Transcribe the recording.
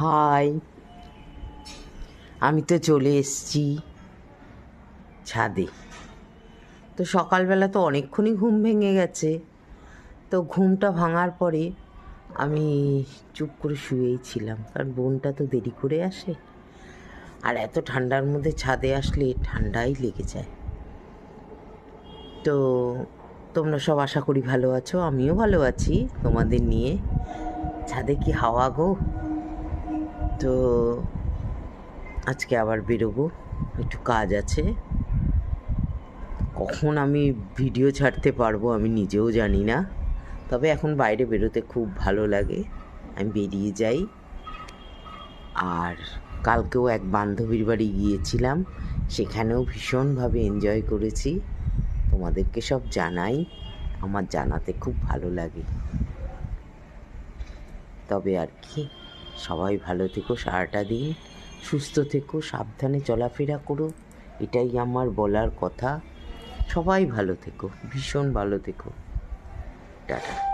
High, আমি তো চলে এসেছি ছাদে। তো সকালবেলা তো অনেকক্ষণই ঘুম ভেঙে গেছে। তো ঘুমটা ভাঙার পরে আমি চুপ করে শুয়েই ছিলাম, কারণ বোনটা তো দেরি করে আসে, আর এত ঠান্ডার মধ্যে ছাদে আসলে ঠান্ডাই লেগে যায়। তো তোমরা সব আশা করি ভালো আছো, আমিও ভালো আছি তোমাদের নিয়ে। ছাদে কি হাওয়া গো! তো আজকে আবার বেরোবো, একটু কাজ আছে। কখন আমি ভিডিও ছাড়তে পারবো আমি নিজেও জানি না, তবে এখন বাইরে বেরোতে খুব ভালো লাগে, আমি বেরিয়ে যাই। আর কালকেও এক বান্ধবীর বাড়ি গিয়েছিলাম, সেখানেও ভীষণভাবে এনজয় করেছি। তোমাদেরকে সব জানাই, আমার জানাতে খুব ভালো লাগে। তবে আর কি, সবাই ভালো থেকো, সারাটা দিন সুস্থ থেকো, সাবধানে চলাফেরা করো, এটাই আমার বলার কথা। সবাই ভালো থেকো, ভীষণ ভালো থেকো। টাটা।